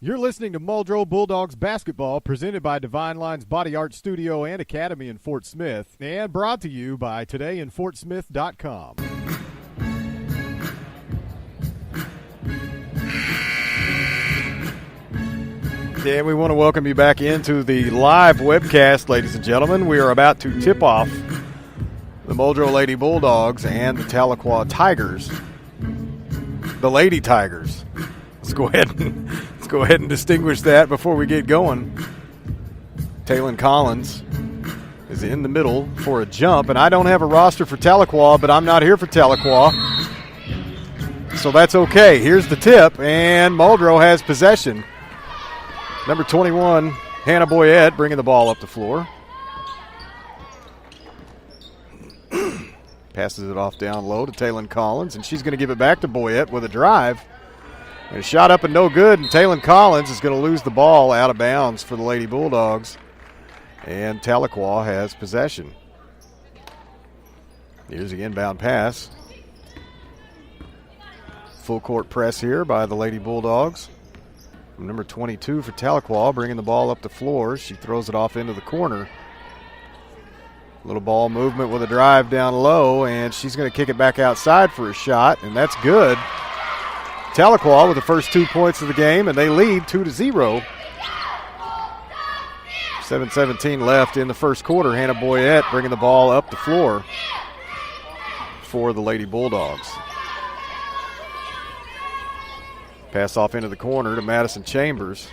You're listening to Muldrow Bulldogs basketball, presented by Divine Lines Body Art Studio and Academy in Fort Smith, and brought to you by todayinfortsmith.com. And we want to welcome you back into the live webcast, ladies and gentlemen. We are about to tip off the Muldrow Lady Bulldogs and the Tahlequah Tigers, the Lady Tigers. Let's go ahead and distinguish that before we get going. Taylon Collins is in the middle for a jump, and I don't have a roster for Tahlequah, but I'm not here for Tahlequah, so that's okay. Here's the tip, and Muldrow has possession. Number 21, Hannah Boyette, bringing the ball up the floor. Passes it off down low to Taylon Collins, and she's going to give it back to Boyette with a drive. And a shot up and no good, and Taylon Collins is going to lose the ball out of bounds for the Lady Bulldogs. And Tahlequah has possession. Here's the inbound pass. Full court press here by the Lady Bulldogs. Number 22 for Tahlequah, bringing the ball up the floor. She throws it off into the corner. Little ball movement with a drive down low, and she's going to kick it back outside for a shot, and that's good. Tahlequah with the first 2 points of the game, and they lead 2-0. 7:17 left in the first quarter. Hannah Boyette bringing the ball up the floor for the Lady Bulldogs. Pass off into the corner to Madison Chambers.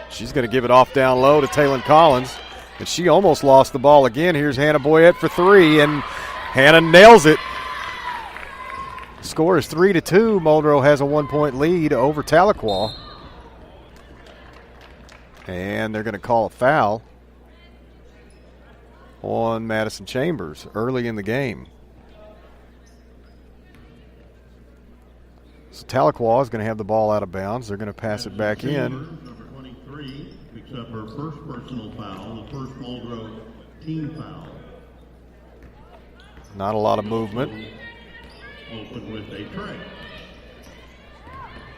She's going to give it off down low to Taylon Collins, and she almost lost the ball again. Here's Hannah Boyette for three, and Hannah nails it. Score is 3-2. Muldrow has a 1-point lead over Tahlequah. And they're going to call a foul on Madison Chambers early in the game. So Tahlequah is going to have the ball out of bounds. They're going to pass it back in. Number 23 picks up her first personal foul, the first Muldrow team foul. Not a lot of movement. Open with a tray.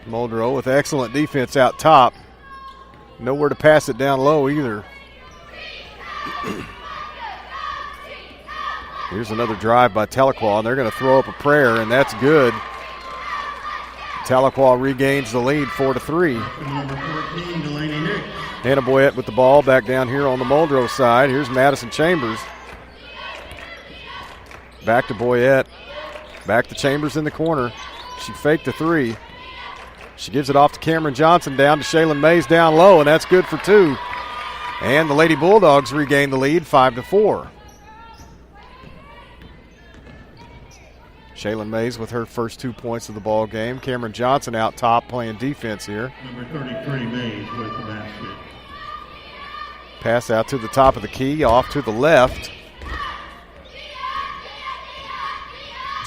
Muldrow with excellent defense out top. Nowhere to pass it down low either. Here's another drive by Tahlequah, and they're going to throw up a prayer, and that's good. Tahlequah regains the lead 4-3. Number 14, Delaney Nix. Hannah Boyette with the ball back down here on the Muldrow side. Here's Madison Chambers. Back to Boyette. Back to Chambers in the corner. She faked the three. She gives it off to Cameron Johnson, down to Shaylin Mays down low, and that's good for two. And the Lady Bulldogs regain the lead 5-4. Shaylin Mays with her first 2 points of the ball game. Cameron Johnson out top playing defense here. Number 33, Mays with the basket. Pass out to the top of the key, off to the left.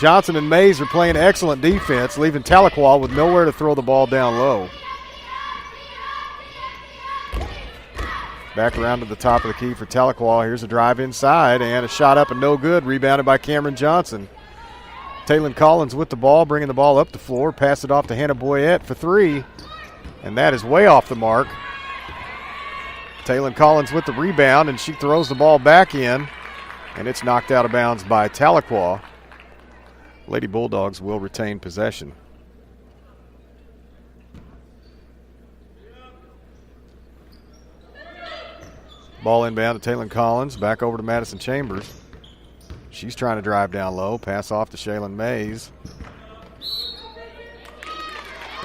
Johnson and Mays are playing excellent defense, leaving Tahlequah with nowhere to throw the ball down low. Back around to the top of the key for Tahlequah. Here's a drive inside, and a shot up and no good, rebounded by Cameron Johnson. Taylon Collins with the ball, bringing the ball up the floor. Pass it off to Hannah Boyette for three, and that is way off the mark. Taylon Collins with the rebound, and she throws the ball back in, and it's knocked out of bounds by Tahlequah. Lady Bulldogs will retain possession. Ball inbound to Taylon Collins, back over to Madison Chambers. She's trying to drive down low, pass off to Shaylin Mays.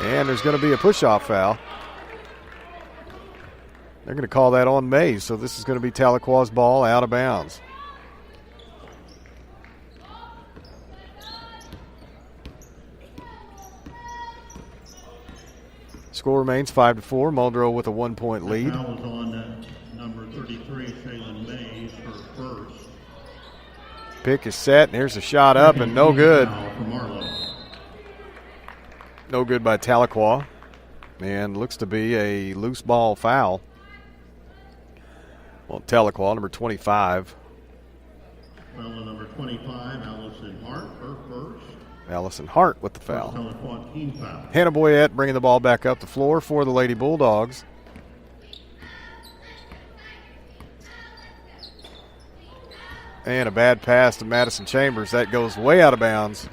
And there's going to be a push-off foul. They're going to call that on Mays, so this is going to be Tahlequah's ball out of bounds. Score remains 5-4. Muldrow with a 1-point lead. Foul was on number 33, Shaylin Mays, her first. Pick is set, and here's a shot up, and no good. Foul for Marlowe. No good by Tahlequah. And looks to be a loose ball foul. Well, Tahlequah, number 25. Foul on number 25, Allison Hart, her first. Allison Hart with the foul. Tahlequah team foul. Hannah Boyette bringing the ball back up the floor for the Lady Bulldogs. And a bad pass to Madison Chambers. That goes way out of bounds.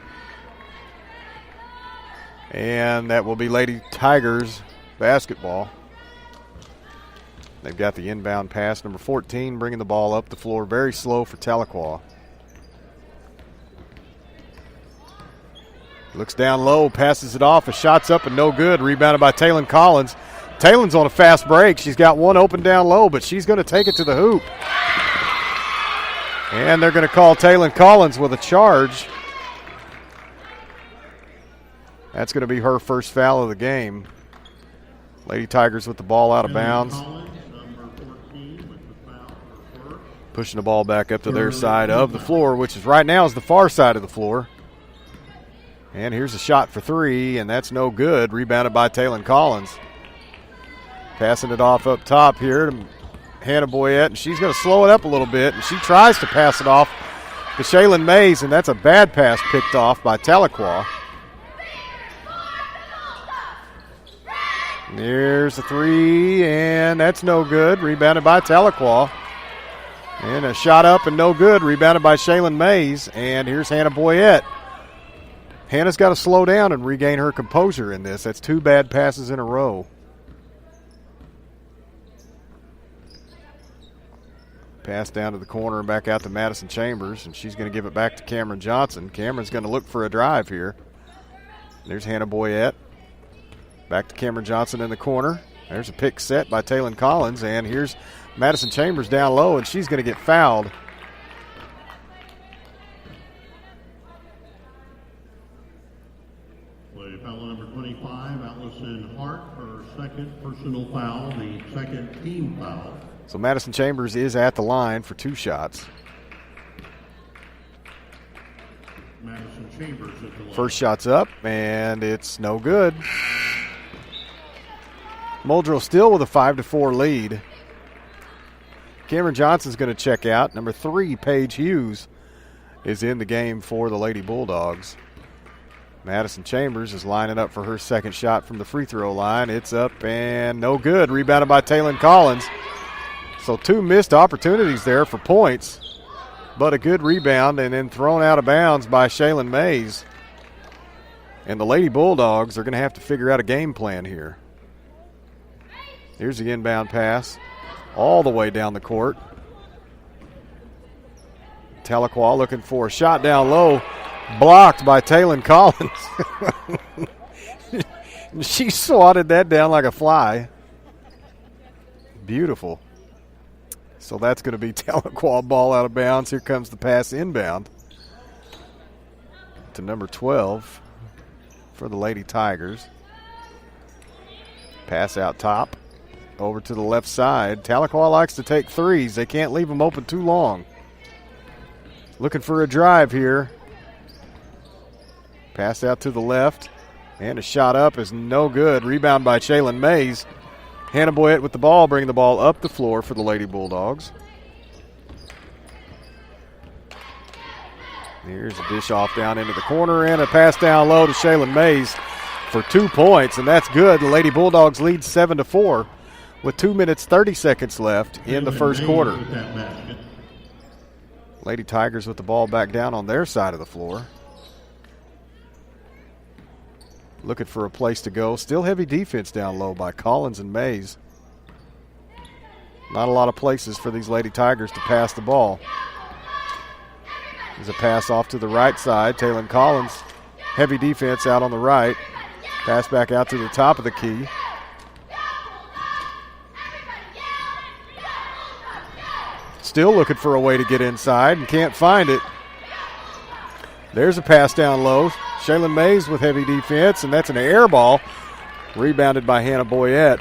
And that will be Lady Tigers basketball. They've got the inbound pass. Number 14 bringing the ball up the floor. Very slow for Tahlequah. Looks down low, passes it off. A shot's up and no good. Rebounded by Taylon Collins. Taylon's on a fast break. She's got one open down low, but she's going to take it to the hoop. And they're going to call Taylon Collins with a charge. That's going to be her first foul of the game. Lady Tigers with the ball out of bounds. Pushing the ball back up to their side of the floor, which is right now is the far side of the floor. And here's a shot for three, and that's no good. Rebounded by Taylon Collins. Passing it off up top here to Hannah Boyette, and she's going to slow it up a little bit, and she tries to pass it off to Shaylin Mays, and that's a bad pass picked off by Tahlequah. There's a three, and that's no good. Rebounded by Tahlequah. And a shot up and no good. Rebounded by Shaylin Mays, and here's Hannah Boyette. Hannah's got to slow down and regain her composure in this. That's two bad passes in a row. Pass down to the corner and back out to Madison Chambers, and she's going to give it back to Cameron Johnson. Cameron's going to look for a drive here. There's Hannah Boyette. Back to Cameron Johnson in the corner. There's a pick set by Taylon Collins, and here's Madison Chambers down low, and she's going to get fouled. Foul number 25, Allison Hart, her second personal foul, the second team foul. So Madison Chambers is at the line for two shots. Madison Chambers at the line. First shot's up, and it's no good. Muldrow still with a 5-4 lead. Cameron Johnson's going to check out. Number 3, Paige Hughes, is in the game for the Lady Bulldogs. Madison Chambers is lining up for her second shot from the free throw line. It's up and no good. Rebounded by Taylon Collins. So two missed opportunities there for points, but a good rebound and then thrown out of bounds by Shaylin Mays. And the Lady Bulldogs are going to have to figure out a game plan here. Here's the inbound pass all the way down the court. Tahlequah looking for a shot down low. Blocked by Taylon Collins. She swatted that down like a fly. Beautiful. So that's going to be Tahlequah ball out of bounds. Here comes the pass inbound to number 12 for the Lady Tigers. Pass out top over to the left side. Tahlequah likes to take threes. They can't leave them open too long. Looking for a drive here. Pass out to the left, and a shot up is no good. Rebound by Shaylin Mays. Hannah Boyette with the ball, bringing the ball up the floor for the Lady Bulldogs. Here's a dish off down into the corner, and a pass down low to Shaylin Mays for 2 points, and that's good. The Lady Bulldogs lead 7-4 with 2 minutes 30 seconds left in the first quarter. Lady Tigers with the ball back down on their side of the floor. Looking for a place to go. Still heavy defense down low by Collins and Mays. Not a lot of places for these Lady Tigers to pass the ball. There's a pass off to the right side. Taylon Collins, heavy defense out on the right. Pass back out to the top of the key. Still looking for a way to get inside and can't find it. There's a pass down low. Shaylin Mays with heavy defense, and that's an air ball. Rebounded by Hannah Boyette.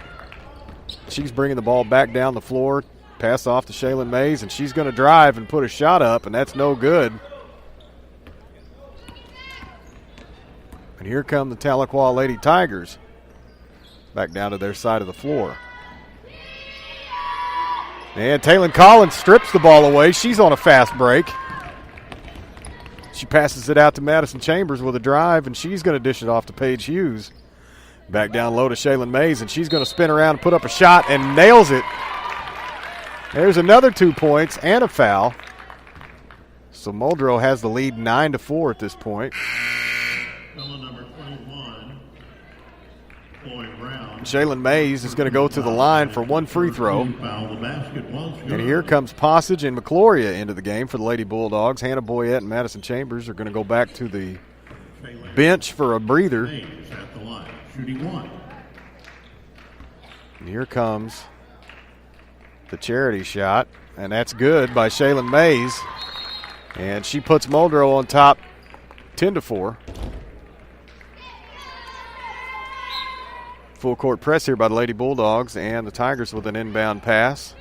She's bringing the ball back down the floor. Pass off to Shaylin Mays, and she's going to drive and put a shot up, and that's no good. And here come the Tahlequah Lady Tigers. Back down to their side of the floor. And Taylon Collins strips the ball away. She's on a fast break. She passes it out to Madison Chambers with a drive, and she's going to dish it off to Paige Hughes. Back down low to Shaylin Mays, and she's going to spin around and put up a shot and nails it. There's another 2 points and a foul. So Muldrow has the lead 9-4 at this point. Number 21, Floyd Brown. Shaylin Mays is going to go to the line for one free throw. And here comes Passage and McCloria into the game for the Lady Bulldogs. Hannah Boyette and Madison Chambers are going to go back to the bench for a breather. At the line, shooting one. And here comes the charity shot, and that's good by Shaylin Mays. And she puts Muldrow on top 10-4. Full court press here by the Lady Bulldogs, and the Tigers with an inbound pass.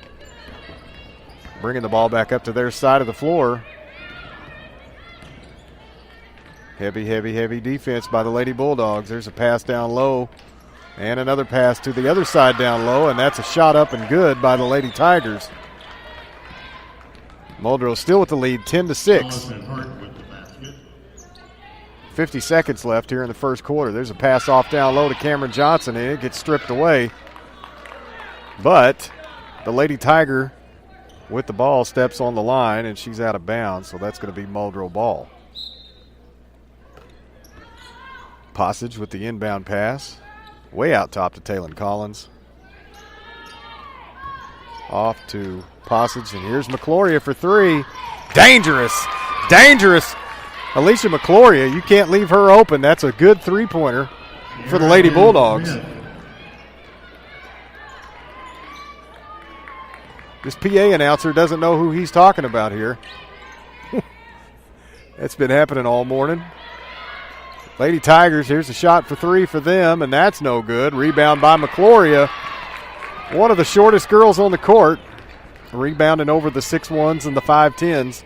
Bringing the ball back up to their side of the floor. Heavy defense by the Lady Bulldogs. There's a pass down low, and another pass to the other side down low, and that's a shot up and good by the Lady Tigers. Muldrow still with the lead, 10-6. 50 seconds left here in the first quarter. There's a pass off down low to Cameron Johnson, and it gets stripped away. But the Lady Tiger with the ball steps on the line, and she's out of bounds, so that's going to be Muldrow ball. Passage with the inbound pass. Way out top to Taylon Collins. Off to Passage, and here's McCloria for three. Dangerous. Alicia McCloria, you can't leave her open. That's a good three-pointer for the Lady Bulldogs. This PA announcer doesn't know who he's talking about here. That's been happening all morning. Lady Tigers, here's a shot for three for them, and that's no good. Rebound by McCloria. One of the shortest girls on the court. Rebounding over the 6'1s and the 5'10s.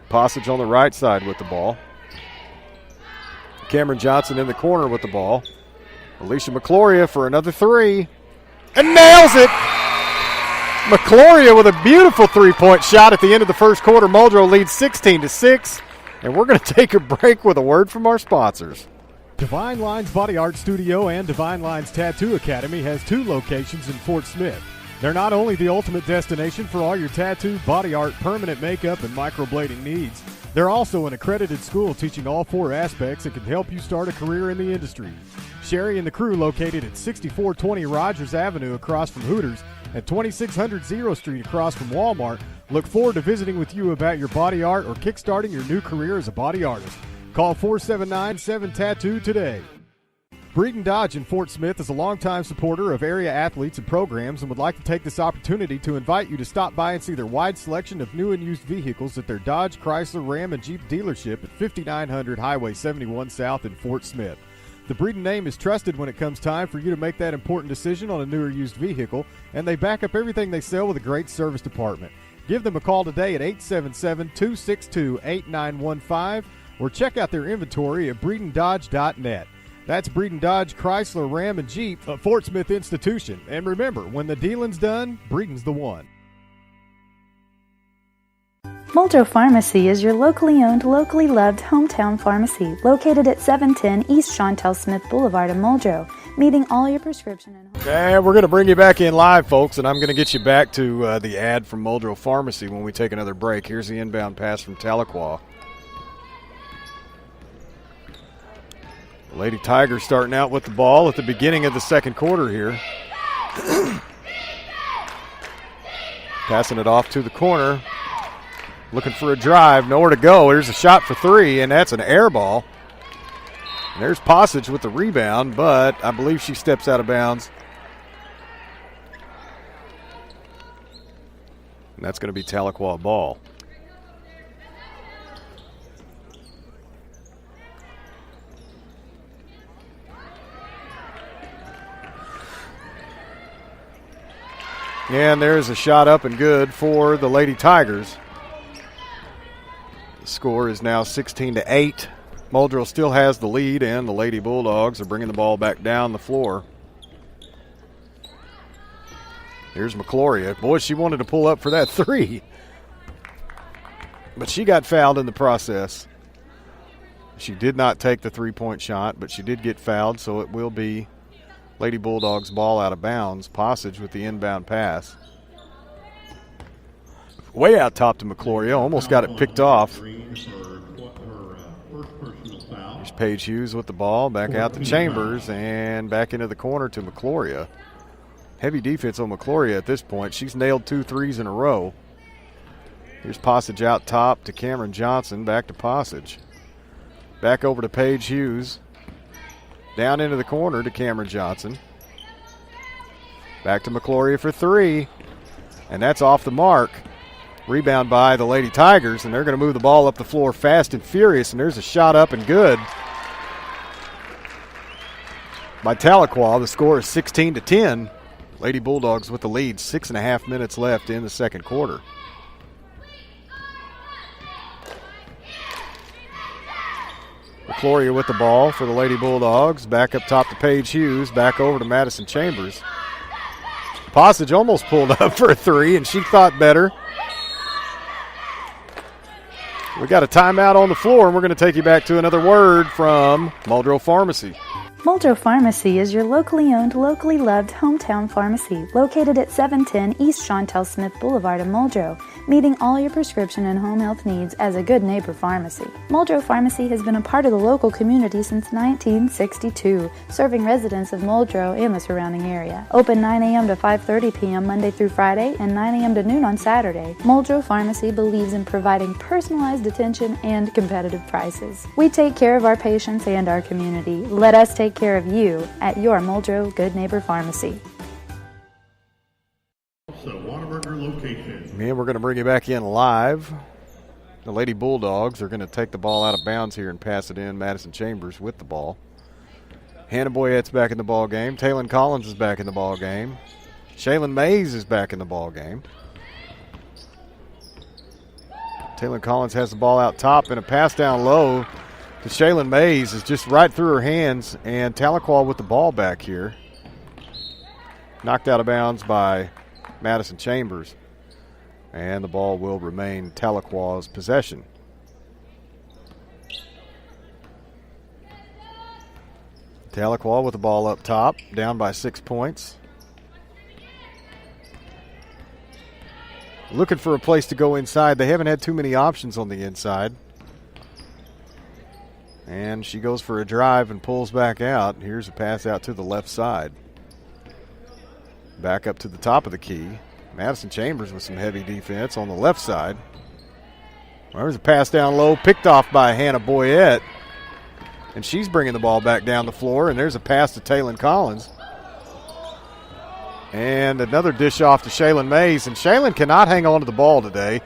Passage on the right side with the ball. Cameron Johnson in the corner with the ball. Alicia McCloria for another three. And nails it! McCloria with a beautiful three-point shot at the end of the first quarter. Muldrow leads 16-6. And we're going to take a break with a word from our sponsors. Divine Lines Body Art Studio and Divine Lines Tattoo Academy has two locations in Fort Smith. They're not only the ultimate destination for all your tattoo, body art, permanent makeup, and microblading needs, they're also an accredited school teaching all four aspects that can help you start a career in the industry. Sherry and the crew located at 6420 Rogers Avenue across from Hooters and 2600 Zero Street across from Walmart look forward to visiting with you about your body art or kickstarting your new career as a body artist. Call 479-7TATTOO today. Breeden Dodge in Fort Smith is a longtime supporter of area athletes and programs and would like to take this opportunity to invite you to stop by and see their wide selection of new and used vehicles at their Dodge, Chrysler, Ram, and Jeep dealership at 5900 Highway 71 South in Fort Smith. The Breeden name is trusted when it comes time for you to make that important decision on a new or used vehicle, and they back up everything they sell with a great service department. Give them a call today at 877-262-8915 or check out their inventory at BreedenDodge.net. That's Breeden Dodge, Chrysler, Ram, and Jeep, a Fort Smith institution. And remember, when the dealing's done, Breeden's the one. Muldrow Pharmacy is your locally owned, locally loved hometown pharmacy located at 710 East Chantel Smith Boulevard in Muldrow, meeting all your prescription and And we're going to bring you back in live, folks, and I'm going to get you back to the ad from Muldrow Pharmacy when we take another break. Here's the inbound pass from Tahlequah. Lady Tigers starting out with the ball at the beginning of the second quarter here. Passing it off to the corner. Looking for a drive, nowhere to go. Here's a shot for three, and that's an air ball. And there's Passage with the rebound, but I believe she steps out of bounds. And that's going to be Tahlequah ball. And there's a shot up and good for the Lady Tigers. The score is now 16-8. Muldrow still has the lead, and the Lady Bulldogs are bringing the ball back down the floor. Here's McCloria. Boy, she wanted to pull up for that three. But she got fouled in the process. She did not take the three-point shot, but she did get fouled, so it will be Lady Bulldogs ball out of bounds. Passage with the inbound pass. Way out top to McCloria. Almost got it picked off. Here's Paige Hughes with the ball. Back out to Chambers and back into the corner to McCloria. Heavy defense on McCloria at this point. She's nailed 2 threes in a row. Here's Passage out top to Cameron Johnson. Back to Passage. Back over to Paige Hughes. Down into the corner to Cameron Johnson. Back to McCloria for 3. And that's off the mark. Rebound by the Lady Tigers, and they're going to move the ball up the floor fast and furious, and there's a shot up and good by Tahlequah. The score is 16-10. Lady Bulldogs with the lead. 6.5 minutes left in the second quarter. McCloria with the ball for the Lady Bulldogs. Back up top to Paige Hughes. Back over to Madison Chambers. Passage almost pulled up for a 3, and she thought better. We got a timeout on the floor, and we're going to take you back to another word from Muldrow Pharmacy. Muldrow Pharmacy is your locally owned, locally loved hometown pharmacy located at 710 East Chantel Smith Boulevard in Muldrow, meeting all your prescription and home health needs as a good neighbor pharmacy. Muldrow Pharmacy has been a part of the local community since 1962, serving residents of Muldrow and the surrounding area. Open 9 a.m. to 5:30 p.m. Monday through Friday and 9 a.m. to noon on Saturday. Muldrow Pharmacy believes in providing personalized attention and competitive prices. We take care of our patients and our community. Let us take care of you at your Muldrow Good Neighbor Pharmacy. So, Whataburger location. And we're going to bring you back in live. The Lady Bulldogs are going to take the ball out of bounds here and pass it in. Madison Chambers with the ball. Hannah Boyette's back in the ball game. Taylon Collins is back in the ball game. Shaylin Mays is back in the ball game. Taylon Collins has the ball out top, and a pass down low to Shaylin Mays is just right through her hands, and Tahlequah with the ball back here. Knocked out of bounds by Madison Chambers, and the ball will remain Tahlequah's possession. Tahlequah with the ball up top, down by 6 points. Looking for a place to go inside. They haven't had too many options on the inside. And she goes for a drive and pulls back out. Here's a pass out to the left side. Back up to the top of the key. Madison Chambers with some heavy defense on the left side. There's a pass down low, picked off by Hannah Boyette. And she's bringing the ball back down the floor. And there's a pass to Taylon Collins. And another dish off to Shaylin Mays. And Shaylin cannot hang on to the ball today.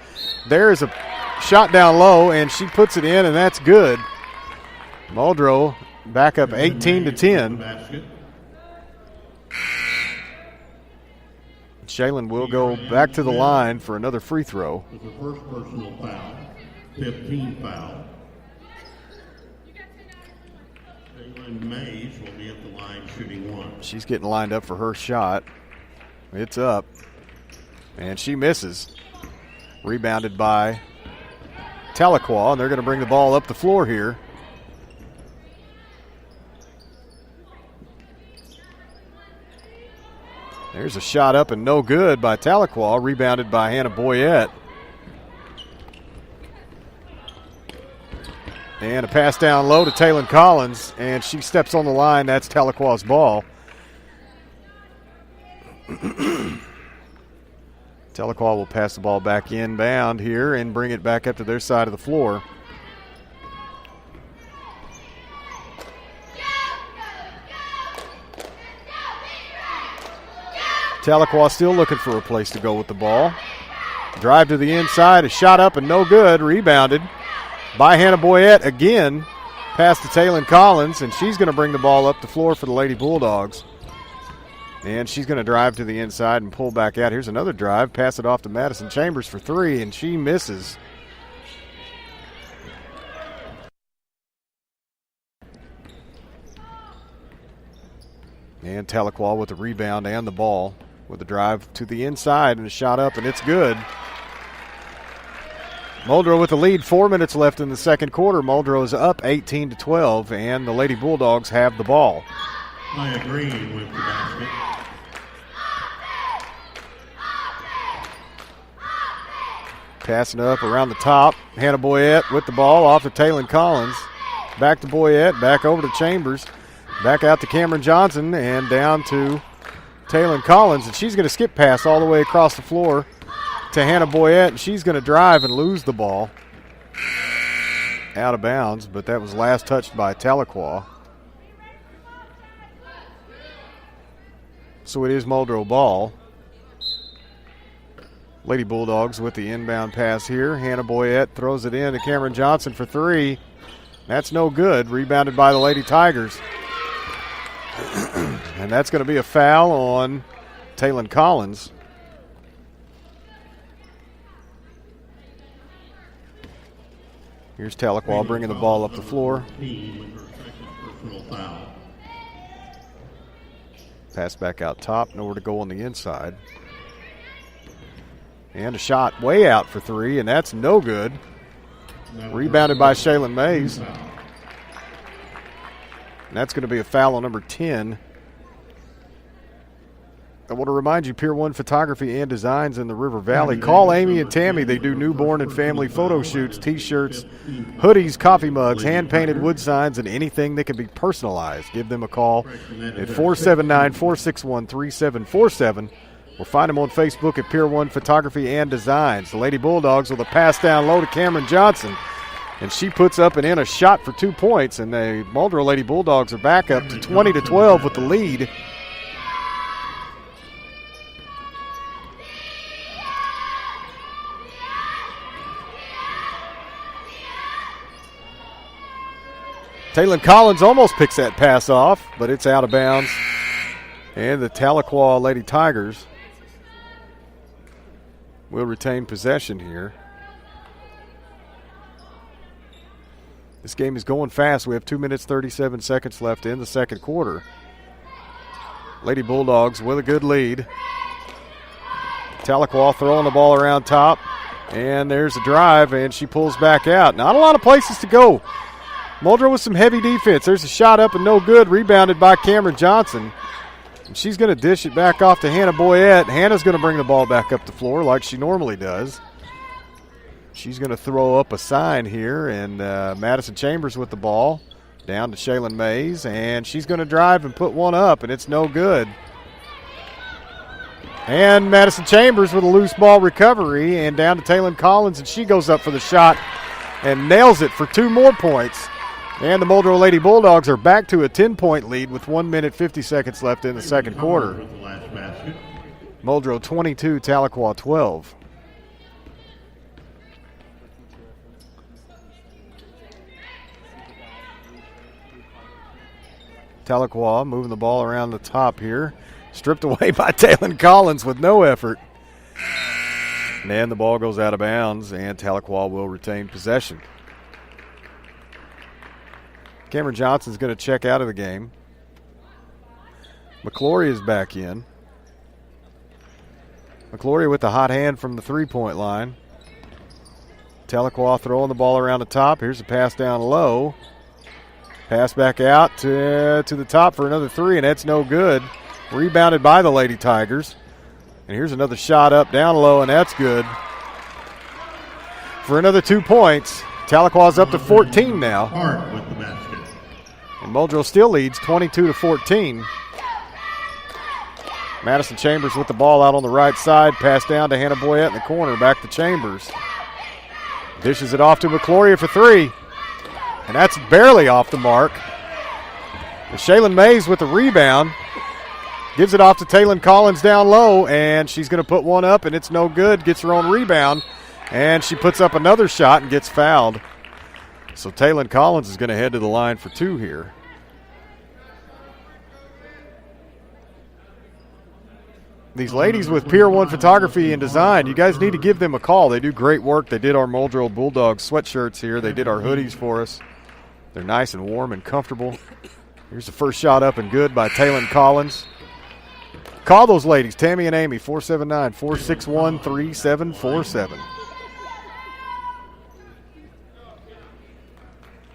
There is a shot down low, and she puts it in, and that's good. Muldrow back up 18-10. Shaylin will go back to the line for another free throw. It's the first personal foul, 15 foul. Shaylin Mays will be at the line shooting 1. She's getting lined up for her shot. It's up, and she misses. Rebounded by Tahlequah, and they're going to bring the ball up the floor here. There's a shot up and no good by Tahlequah, rebounded by Hannah Boyette. And a pass down low to Taylon Collins, and she steps on the line. That's Tahlequah's ball. Tahlequah will pass the ball back inbound here and bring it back up to their side of the floor. Tahlequah still looking for a place to go with the ball. Drive to the inside, a shot up and no good. Rebounded by Hannah Boyette again. Pass to Taylon Collins, and she's going to bring the ball up the floor for the Lady Bulldogs. And she's going to drive to the inside and pull back out. Here's another drive. Pass it off to Madison Chambers for 3, and she misses. And Tahlequah with the rebound and the ball. With a drive to the inside and a shot up, and it's good. Muldrow with the lead, 4 minutes left in the second quarter. Muldrow is up 18-12, and the Lady Bulldogs have the ball. I agree with the basket. Passing up around the top. Hannah Boyette with the ball off to Taylon Collins. Back to Boyette, back over to Chambers. Back out to Cameron Johnson and down to Taylon Collins. And she's going to skip pass all the way across the floor to Hannah Boyette. And she's going to drive and lose the ball out of bounds. But that was last touched by Tahlequah. So it is Muldrow ball. Lady Bulldogs with the inbound pass here. Hannah Boyette throws it in to Cameron Johnson for three. That's no good. Rebounded by the Lady Tigers. And that's going to be a foul on Taylon Collins. Here's Tahlequah bringing the ball up the floor. Pass back out top. Nowhere to go on the inside. And a shot way out for three, and that's no good. Rebounded by Shaylin Mays. And that's going to be a foul on number 10. I want to remind you, Pier 1 Photography and Designs in the River Valley. Call Amy and Tammy. They do newborn and family photo shoots, T-shirts, hoodies, coffee mugs, hand-painted wood signs, and anything that can be personalized. Give them a call at 479-461-3747. Or find them on Facebook at Pier 1 Photography and Designs. The Lady Bulldogs with a pass down low to Cameron Johnson. And she puts up and in a shot for 2 points. And the Muldrow Lady Bulldogs are back up to 20-12 with the lead. Taylon Collins almost picks that pass off, but it's out of bounds. And the Tahlequah Lady Tigers will retain possession here. This game is going fast. We have 2 minutes, 37 seconds left in the second quarter. Lady Bulldogs with a good lead. Tahlequah throwing the ball around top. And there's a drive, and she pulls back out. Not a lot of places to go. Muldrow with some heavy defense. There's a shot up and no good. Rebounded by Cameron Johnson. And she's going to dish it back off to Hannah Boyette. Hannah's going to bring the ball back up the floor like she normally does. She's going to throw up a sign here, and Madison Chambers with the ball. Down to Shaylin Mays, and she's going to drive and put one up, and it's no good. And Madison Chambers with a loose ball recovery, and down to Taylon Collins, and she goes up for the shot and nails it for 2 more points. And the Muldrow Lady Bulldogs are back to a 10-point lead with 1 minute, 50 seconds left in the second quarter. Muldrow 22, Tahlequah 12. Tahlequah moving the ball around the top here. Stripped away by Taylon Collins with no effort. And then the ball goes out of bounds, and Tahlequah will retain possession. Cameron Johnson's going to check out of the game. McClory is back in. McClory with the hot hand from the three-point line. Tahlequah throwing the ball around the top. Here's a pass down low. Pass back out to the top for another three, and that's no good. Rebounded by the Lady Tigers. And here's another shot up down low, and that's good. For another 2 points. Tahlequah's up to 14 now. Hart with the basket. And Muldrow still leads 22-14. Madison Chambers with the ball out on the right side. Pass down to Hannah Boyette in the corner. Back to Chambers. Dishes it off to McClory for three. And that's barely off the mark. And Shaylin Mays with the rebound. Gives it off to Taylon Collins down low. And she's going to put one up, and it's no good. Gets her own rebound. And she puts up another shot and gets fouled. So Taylon Collins is going to head to the line for two here. These ladies with Pier 1 Photography and Design, you guys need to give them a call. They do great work. They did our Muldrow Bulldogs sweatshirts here. They did our hoodies for us. They're nice and warm and comfortable. Here's the first shot up and good by Taylon Collins. Call those ladies, Tammy and Amy, 479-461-3747.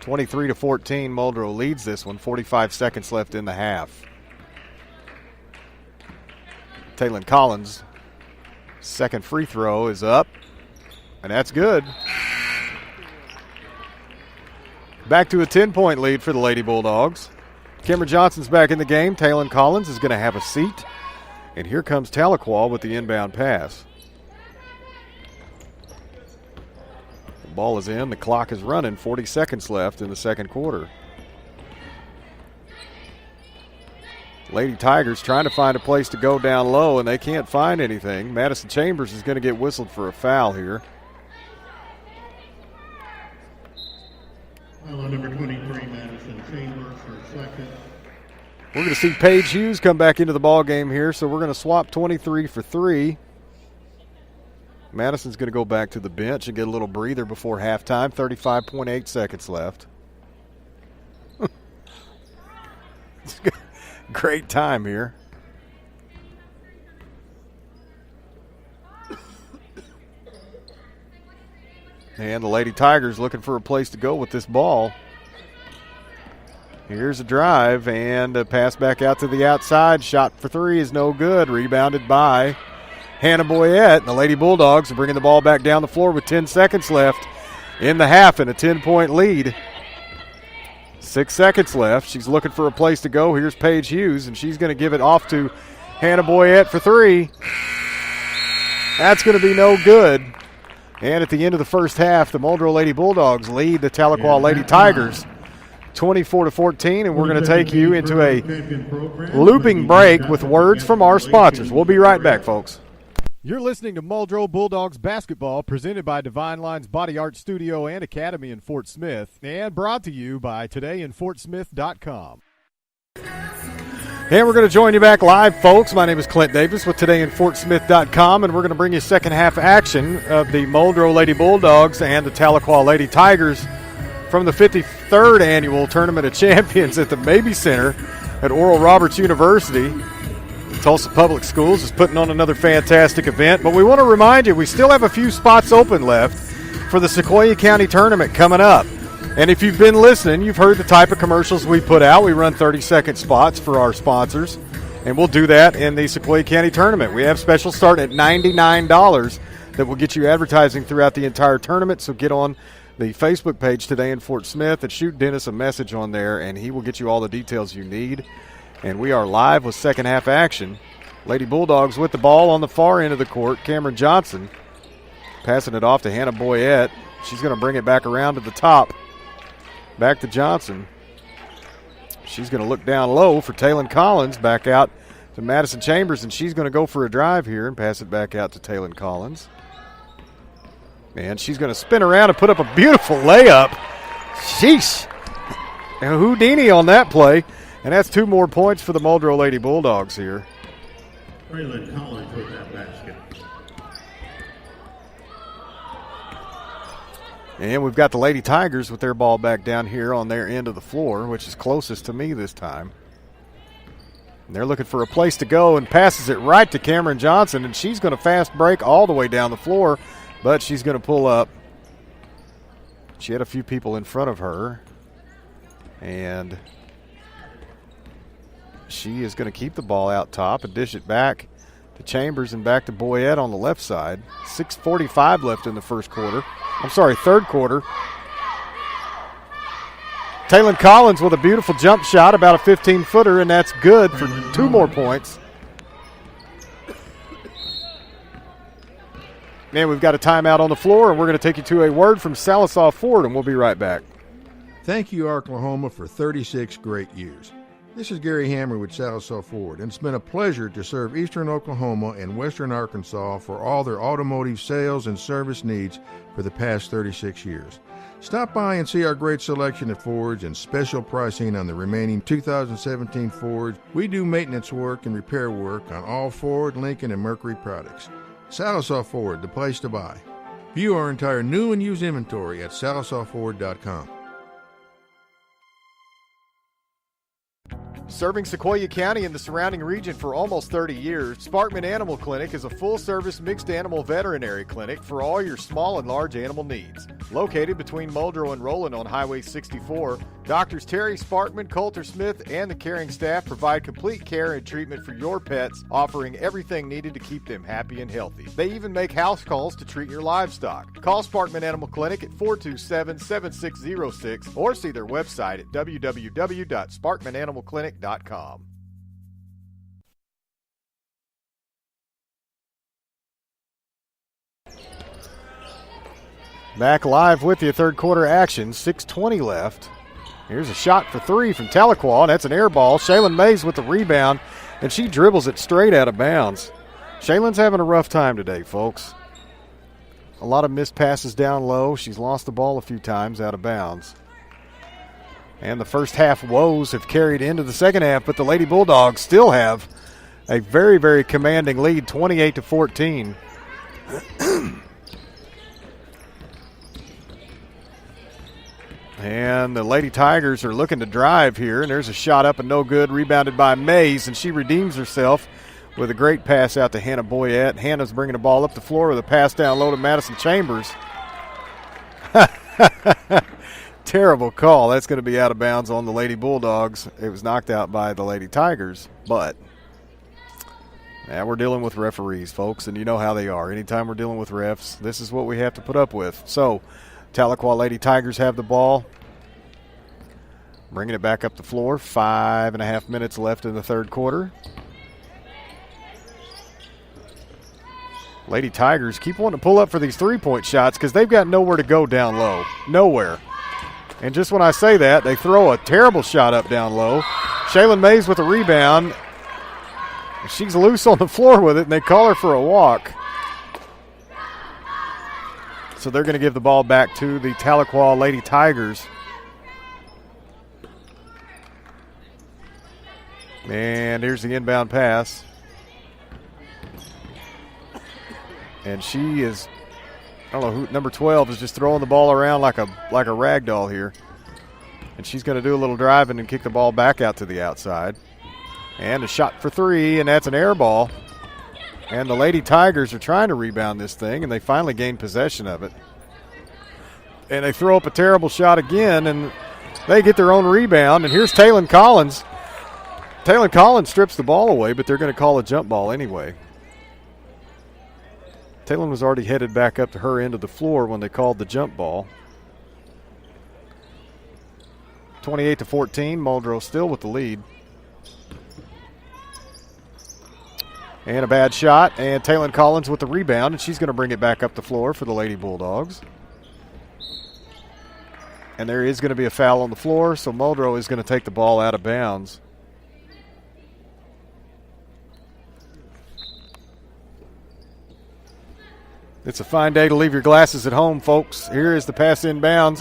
23-14, Muldrow leads this one. 45 seconds left in the half. Taylon Collins, second free throw is up, and that's good. Back to a 10-point lead for the Lady Bulldogs. Cameron Johnson's back in the game. Taylon Collins is going to have a seat. And here comes Tahlequah with the inbound pass. The ball is in. The clock is running. 40 seconds left in the second quarter. Lady Tigers trying to find a place to go down low, and they can't find anything. Madison Chambers is going to get whistled for a foul here. Foul on number 23, Madison Chambers, her second. We're going to see Paige Hughes come back into the ball game here, so we're going to swap 23 for 3. Madison's going to go back to the bench and get a little breather before halftime. 35.8 seconds left. Great time here. And the Lady Tigers looking for a place to go with this ball. Here's a drive and a pass back out to the outside. Shot for 3 is no good. Rebounded by Hannah Boyette. The Lady Bulldogs are bringing the ball back down the floor with 10 seconds left in the half and a 10-point lead. 6 seconds left. She's looking for a place to go. Here's Paige Hughes, and she's going to give it off to Hannah Boyette for 3. That's going to be no good. And at the end of the first half, the Muldrow Lady Bulldogs lead the Tahlequah Lady Tigers 24-14, and we're going to take you into a looping break with words from our sponsors. We'll be right back, folks. You're listening to Muldrow Bulldogs basketball, presented by Divine Lines Body Art Studio and Academy in Fort Smith, and brought to you by todayinfortsmith.com. And we're going to join you back live, folks. My name is Clint Davis with todayinfortsmith.com, and we're going to bring you second half action of the Muldrow Lady Bulldogs and the Tahlequah Lady Tigers from the 53rd Annual Tournament of Champions at the Mabee Center at Oral Roberts University. Tulsa Public Schools is putting on another fantastic event, but we want to remind you we still have a few spots open left for the Sequoyah County Tournament coming up. And if you've been listening, you've heard the type of commercials we put out. We run 30-second spots for our sponsors, and we'll do that in the Sequoyah County Tournament. We have specials starting at $99 that will get you advertising throughout the entire tournament, so get on the Facebook page Today in Fort Smith and shoot Dennis a message on there, and he will get you all the details you need. And we are live with second half action. Lady Bulldogs with the ball on the far end of the court. Cameron Johnson passing it off to Hannah Boyette. She's going to bring it back around to the top. Back to Johnson. She's going to look down low for Taylon Collins. Back out to Madison Chambers, and she's going to go for a drive here and pass it back out to Taylon Collins. And she's going to spin around and put up a beautiful layup. Sheesh. And Houdini on that play. And that's 2 more points for the Muldrow Lady Bulldogs here. Braylon Collins with that basket. And we've got the Lady Tigers with their ball back down here on their end of the floor, which is closest to me this time. And they're looking for a place to go and passes it right to Cameron Johnson, and she's going to fast break all the way down the floor, but she's going to pull up. She had a few people in front of her, and she is going to keep the ball out top and dish it back to Chambers and back to Boyette on the left side. 6:45 left in the third quarter. Taylon Collins with a beautiful jump shot, about a 15-footer, and that's good for 2 more points. And we've got a timeout on the floor, and we're going to take you to a word from Salisaw Ford, and we'll be right back. Thank you, Oklahoma, for 36 great years. This is Gary Hammer with Salisaw Ford, and it's been a pleasure to serve Eastern Oklahoma and Western Arkansas for all their automotive sales and service needs for the past 36 years. Stop by and see our great selection of Fords and special pricing on the remaining 2017 Fords. We do maintenance work and repair work on all Ford, Lincoln, and Mercury products. Salisaw Ford, the place to buy. View our entire new and used inventory at salisawford.com. Serving Sequoia County and the surrounding region for almost 30 years, Sparkman Animal Clinic is a full-service mixed animal veterinary clinic for all your small and large animal needs. Located between Muldrow and Roland on Highway 64, Doctors Terry Sparkman, Coulter Smith, and the caring staff provide complete care and treatment for your pets, offering everything needed to keep them happy and healthy. They even make house calls to treat your livestock. Call Sparkman Animal Clinic at 427-7606 or see their website at www.sparkmananimalclinic.com. Back live with you, third quarter action, 6:20 left. Here's a shot for three from Tahlequah, and that's an air ball. Shaylin Mays with the rebound, and she dribbles it straight out of bounds. Shaylin's having a rough time today, folks. A lot of missed passes down low. She's lost the ball a few times out of bounds. And the first half woes have carried into the second half, but the Lady Bulldogs still have a very, very commanding lead, 28-14. And the Lady Tigers are looking to drive here, and there's a shot up and no good, rebounded by Mays, and she redeems herself with a great pass out to Hannah Boyette. Hannah's bringing the ball up the floor with a pass down low to Madison Chambers. Terrible call. That's going to be out of bounds on the Lady Bulldogs. It was knocked out by the Lady Tigers, but now we're dealing with referees, folks, and you know how they are. Anytime we're dealing with refs, this is what we have to put up with. So Tahlequah Lady Tigers have the ball. Bringing it back up the floor. 5.5 minutes left in the third quarter. Lady Tigers keep wanting to pull up for these three-point shots because they've got nowhere to go down low. Nowhere. And just when I say that, they throw a terrible shot up down low. Shaylin Mays with a rebound. She's loose on the floor with it, and they call her for a walk. So they're going to give the ball back to the Tahlequah Lady Tigers. And here's the inbound pass. And she is, I don't know who, number 12 is just throwing the ball around like a rag doll here. And she's going to do a little driving and kick the ball back out to the outside. And a shot for three, and that's an air ball. And the Lady Tigers are trying to rebound this thing, and they finally gain possession of it. And they throw up a terrible shot again, and they get their own rebound. And here's Taylon Collins. Taylon Collins strips the ball away, but they're going to call a jump ball anyway. Taylon was already headed back up to her end of the floor when they called the jump ball. 28-14, Muldrow still with the lead. And a bad shot, and Taylon Collins with the rebound, and she's going to bring it back up the floor for the Lady Bulldogs. And there is going to be a foul on the floor, so Muldrow is going to take the ball out of bounds. It's a fine day to leave your glasses at home, folks. Here is the pass inbounds.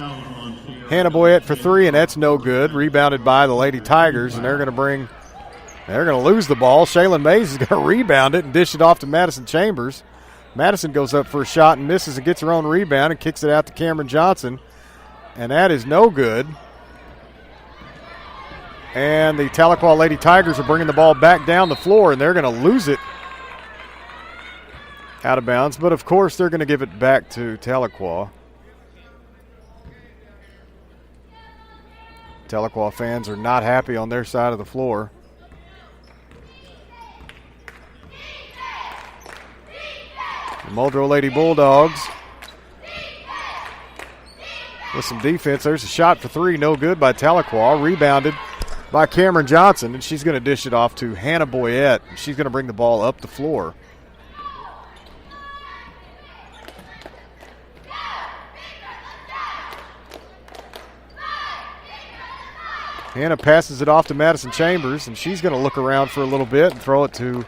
Hannah Boyette for three, and that's no good. Rebounded by the Lady Tigers, and they're going to lose the ball. Shaylin Mays is going to rebound it and dish it off to Madison Chambers. Madison goes up for a shot and misses and gets her own rebound and kicks it out to Cameron Johnson. And that is no good. And the Tahlequah Lady Tigers are bringing the ball back down the floor, and they're going to lose it out of bounds. But, of course, they're going to give it back to Tahlequah. Tahlequah fans are not happy on their side of the floor. The Muldrow Lady Bulldogs with some defense. There's a shot for three, no good by Tahlequah. Rebounded by Cameron Johnson, and she's going to dish it off to Hannah Boyette. She's going to bring the ball up the floor. Hannah passes it off to Madison Chambers, and she's going to look around for a little bit and throw it to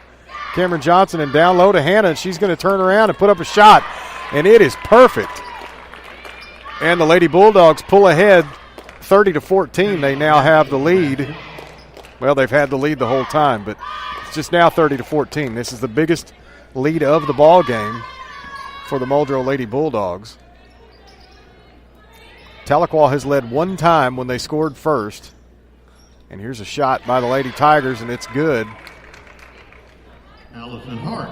Cameron Johnson and down low to Hannah, and she's going to turn around and put up a shot, and it is perfect. And the Lady Bulldogs pull ahead 30-14. They now have the lead. Well, they've had the lead the whole time, but it's just now 30-14. This is the biggest lead of the ball game for the Muldrow Lady Bulldogs. Tahlequah has led one time when they scored first, And here's a shot by the Lady Tigers, and it's good. Allison Hart.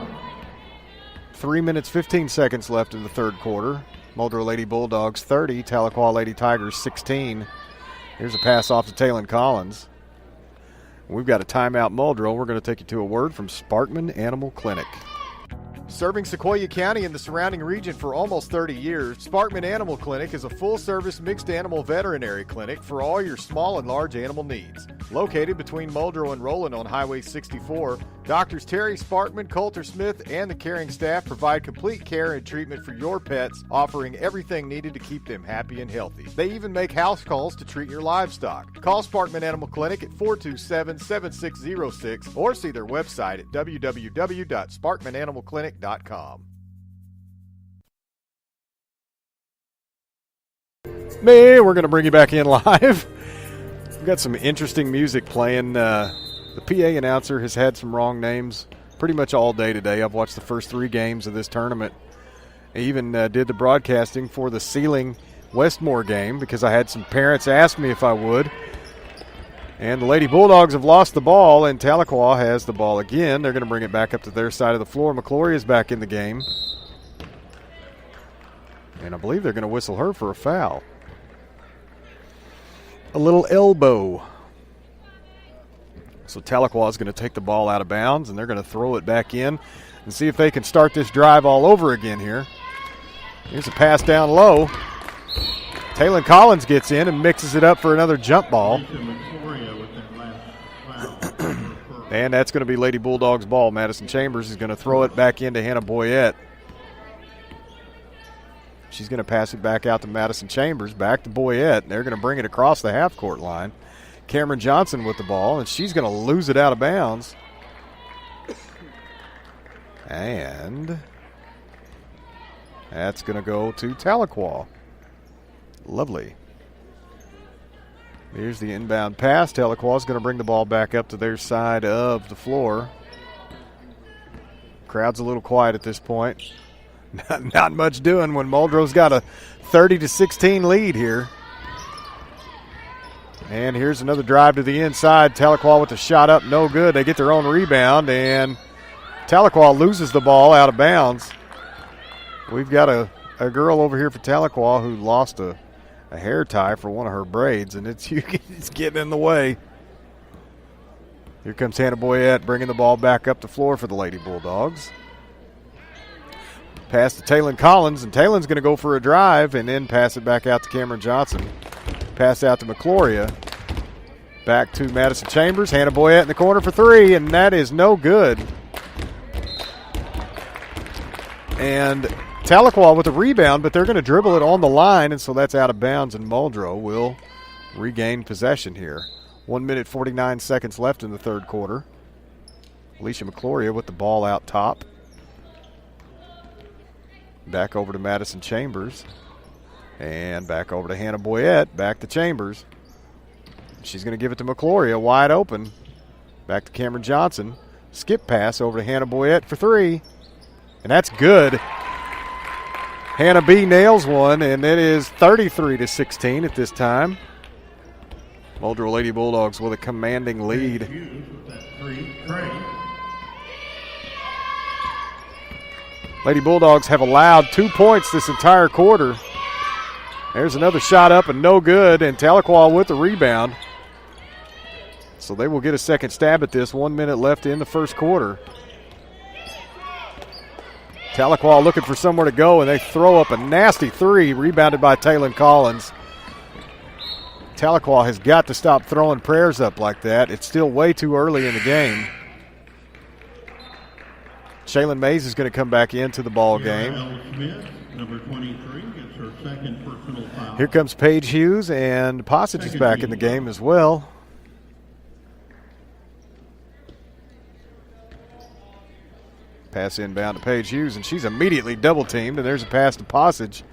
3 minutes, 15 seconds left in the third quarter. Muldrow Lady Bulldogs 30, Tahlequah Lady Tigers 16. Here's a pass off to Taylon Collins. We've got a timeout, Muldrow. We're going to take you to a word from Sparkman Animal Clinic. Serving Sequoyah County and the surrounding region for almost 30 years, Sparkman Animal Clinic is a full-service mixed animal veterinary clinic for all your small and large animal needs. Located between Muldrow and Roland on Highway 64, Doctors Terry Sparkman, Coulter Smith, and the caring staff provide complete care and treatment for your pets, offering everything needed to keep them happy and healthy. They even make house calls to treat your livestock. Call Sparkman Animal Clinic at 427-7606 or see their website at www.sparkmananimalclinic.com. We're going to bring you back in live. We've got some interesting music playing. The PA announcer has had some wrong names pretty much all day today. I've watched the first 3 games of this tournament. I even did the broadcasting for the Sealing Westmore game because I had some parents ask me if I would. And the Lady Bulldogs have lost the ball, and Tahlequah has the ball again. They're going to bring it back up to their side of the floor. McClory is back in the game. And I believe they're going to whistle her for a foul. A little elbow. So Tahlequah is going to take the ball out of bounds, and they're going to throw it back in and see if they can start this drive all over again here. Here's a pass down low. Taylon Collins gets in and mixes it up for another jump ball. And that's going to be Lady Bulldogs' ball. Madison Chambers is going to throw it back into Hannah Boyette. She's going to pass it back out to Madison Chambers, back to Boyette. They're going to bring it across the half-court line. Cameron Johnson with the ball, and she's going to lose it out of bounds. And that's going to go to Tahlequah. Lovely. Here's the inbound pass. Tahlequah is going to bring the ball back up to their side of the floor. Crowd's a little quiet at this point. Not much doing when Muldrow's got a 30-16 lead here. And here's another drive to the inside. Tahlequah with the shot up, no good. They get their own rebound, and Tahlequah loses the ball out of bounds. We've got a girl over here for Tahlequah who lost a hair tie for one of her braids, and it's getting in the way. Here comes Hannah Boyette bringing the ball back up the floor for the Lady Bulldogs. Pass to Taylon Collins, and Taylon's going to go for a drive and then pass it back out to Cameron Johnson. Pass out to McCloria. Back to Madison Chambers. Hannah Boyette in the corner for 3, and that is no good. And Tahlequah with the rebound, but they're going to dribble it on the line, and so that's out of bounds, and Muldrow will regain possession here. 1 minute, 49 seconds left in the third quarter. Alicia McCloria with the ball out top. Back over to Madison Chambers. And back over to Hannah Boyette. Back to Chambers. She's going to give it to McCloria, wide open. Back to Cameron Johnson. Skip pass over to Hannah Boyette for 3. And that's good. Hannah B nails one, and it is 33-16 at this time. Muldrow Lady Bulldogs with a commanding lead. Lady Bulldogs have allowed 2 points this entire quarter. There's another shot up and no good, and Tahlequah with the rebound. So they will get a second stab at this. 1 minute left in the first quarter. Tahlequah looking for somewhere to go, and they throw up a nasty 3, rebounded by Taylon Collins. Tahlequah has got to stop throwing prayers up like that. It's still way too early in the game. Shaylin Mays is going to come back into the ball game. Smith, number 23, gets her second personal foul. Here comes Paige Hughes, and Passage is back in the game as well. Pass inbound to Paige Hughes, and she's immediately double-teamed, and there's a pass to Passage.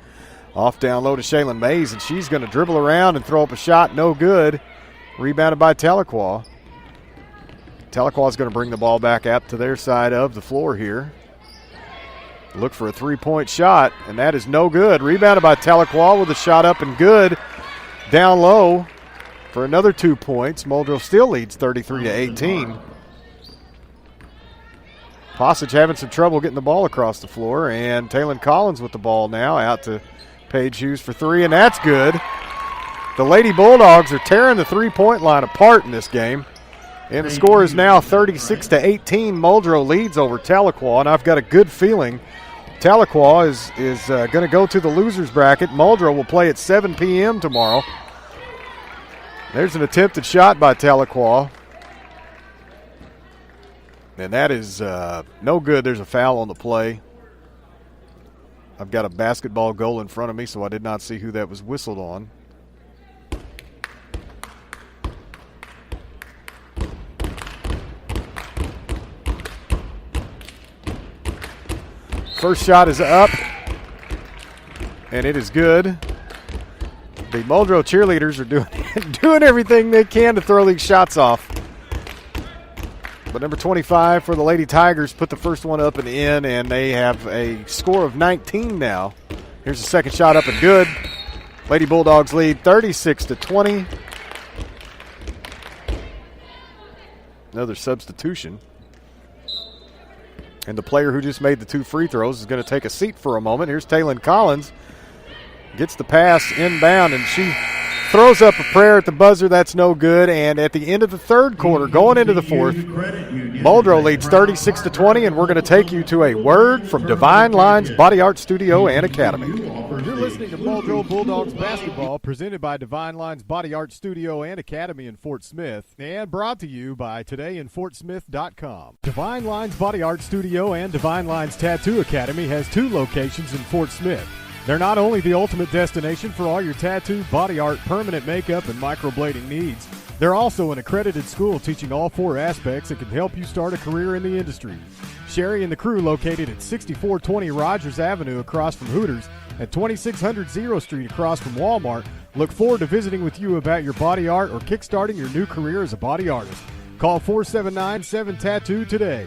Off down low to Shaylin Mays, and she's going to dribble around and throw up a shot. No good. Rebounded by Tahlequah. Tahlequah is going to bring the ball back out to their side of the floor here. Look for a three-point shot, and that is no good. Rebounded by Tahlequah with a shot up and good. Down low. for another 2 points. Muldrow still leads 33-18. Passage having some trouble getting the ball across the floor, and Taylon Collins with the ball now out to Paige Hughes for three, and that's good. The Lady Bulldogs are tearing the three-point line apart in this game, and the score is now 36-18. Muldrow leads over Tahlequah, and I've got a good feeling Tahlequah is going to go to the losers bracket. Muldrow will play at 7 p.m. tomorrow. There's an attempted shot by Tahlequah. And that is no good. There's a foul on the play. I've got a basketball goal in front of me, so I did not see who that was whistled on. First shot is up, and it is good. The Muldrow cheerleaders are doing everything they can to throw these shots off. But number 25 for the Lady Tigers put the first one up and in, and they have a score of 19 now. Here's the second shot up and good. Lady Bulldogs lead 36-20. Another substitution. And the player who just made the two free throws is going to take a seat for a moment. Here's Taylon Collins. Gets the pass inbound, and she throws up a prayer at the buzzer. That's no good. And at the end of the third quarter, going into the fourth, Muldrow leads 36-20, and we're going to take you to a word from Divine Lines Body Art Studio and Academy. You're listening to Muldrow Bulldogs basketball, presented by Divine Lines Body Art Studio and Academy in Fort Smith, and brought to you by todayinfortsmith.com. Divine Lines Body Art Studio and Divine Lines Tattoo Academy has 2 locations in Fort Smith. They're not only the ultimate destination for all your tattoo, body art, permanent makeup, and microblading needs, they're also an accredited school teaching all 4 aspects that can help you start a career in the industry. Sherry and the crew, located at 6420 Rogers Avenue across from Hooters and 2600 Zero Street across from Walmart, look forward to visiting with you about your body art or kickstarting your new career as a body artist. Call 479-7TATTOO today.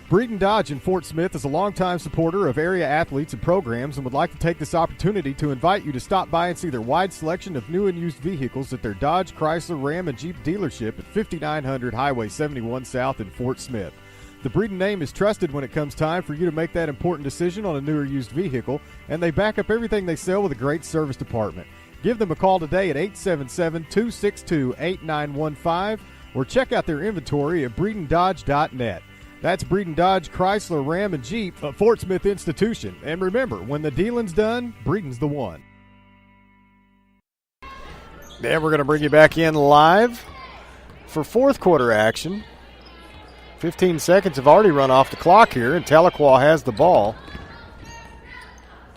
Breeden Dodge in Fort Smith is a longtime supporter of area athletes and programs and would like to take this opportunity to invite you to stop by and see their wide selection of new and used vehicles at their Dodge, Chrysler, Ram, and Jeep dealership at 5900 Highway 71 South in Fort Smith. The Breeden name is trusted when it comes time for you to make that important decision on a new or used vehicle, and they back up everything they sell with a great service department. Give them a call today at 877-262-8915 or check out their inventory at BreedenDodge.net. That's Breeden Dodge, Chrysler, Ram, and Jeep, a Fort Smith institution. And remember, when the dealing's done, Breeden's the one. And we're going to bring you back in live for fourth quarter action. 15 seconds have already run off the clock here, and Tahlequah has the ball.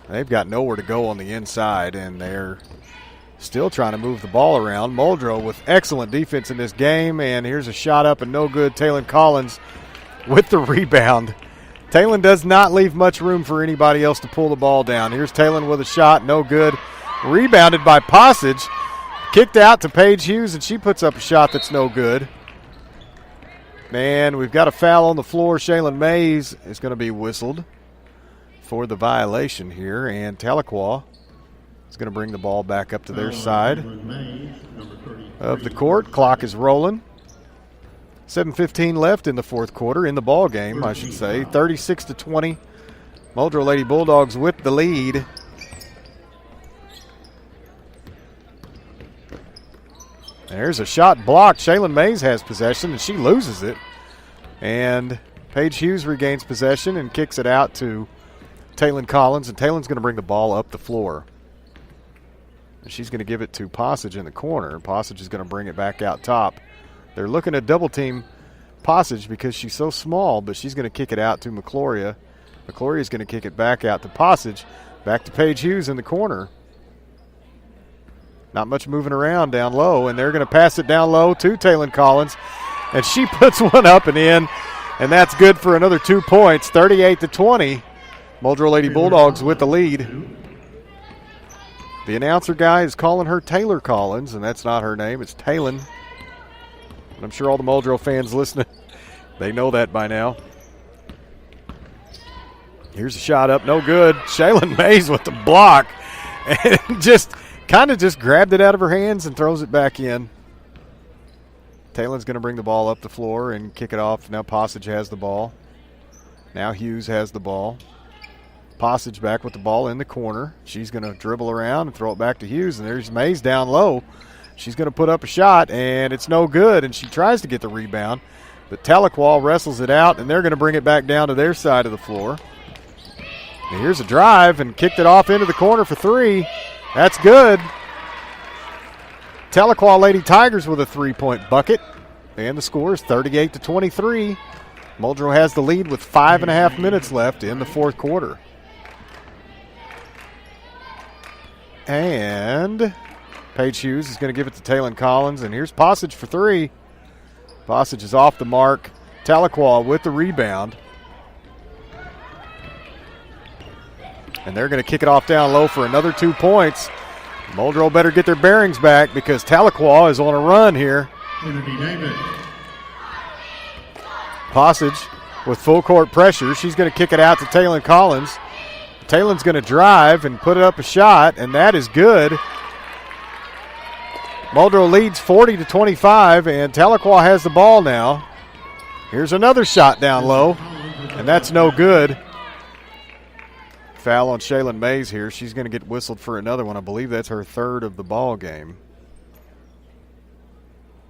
They've got nowhere to go on the inside, and they're still trying to move the ball around. Muldrow with excellent defense in this game, and here's a shot up and no good. Taylon Collins with the rebound. Taylon does not leave much room for anybody else to pull the ball down. Here's Taylon with a shot, no good. Rebounded by Passage. Kicked out to Paige Hughes, and she puts up a shot that's no good. And we've got a foul on the floor. Shaylin Mays is going to be whistled for the violation here, and Tahlequah is going to bring the ball back up to their side of the court. Clock is rolling. 7:15 left in the fourth quarter, in the ball game, I should say. 36-20. Muldrow Lady Bulldogs with the lead. There's a shot blocked. Shaylin Mays has possession, and she loses it. And Paige Hughes regains possession and kicks it out to Taylon Collins, and Taylon's going to bring the ball up the floor. And she's going to give it to Passage in the corner. Passage is going to bring it back out top. They're looking to double-team Passage because she's so small, but she's going to kick it out to McCloria. McCloria's going to kick it back out to Passage. Back to Paige Hughes in the corner. Not much moving around down low, and they're going to pass it down low to Taylon Collins. And she puts one up and in, and that's good for another 2 points, 38-20. Muldrow Lady Bulldogs with the lead. The announcer guy is calling her Taylor Collins, and that's not her name. It's Taylon. I'm sure all the Muldrow fans listening, they know that by now. Here's a shot up, no good. Shaylin Mays with the block. And just kind of just grabbed it out of her hands and throws it back in. Taylor's going to bring the ball up the floor and kick it off. Now Passage has the ball. Now Hughes has the ball. Passage back with the ball in the corner. She's going to dribble around and throw it back to Hughes, and there's Mays down low. She's going to put up a shot, and it's no good, and she tries to get the rebound. But Tahlequah wrestles it out, and they're going to bring it back down to their side of the floor. And here's a drive, and kicked it off into the corner for three. That's good. Tahlequah Lady Tigers with a three-point bucket. And the score is 38-23. Muldrow has the lead with 5.5 minutes left in the fourth quarter. And Paige Hughes is going to give it to Taylon Collins. And here's Passage for three. Passage is off the mark. Tahlequah with the rebound. And they're going to kick it off down low for another 2 points. Muldrow better get their bearings back because Tahlequah is on a run here. Kennedy Davis. Passage with full court pressure. She's going to kick it out to Taylon Collins. Taylon's going to drive and put up a shot, and that is good. Muldrow leads 40-25, and Tahlequah has the ball now. Here's another shot down low, and that's no good. Foul on Shaylin Mays here. She's going to get whistled for another one. I believe that's her third of the ball game.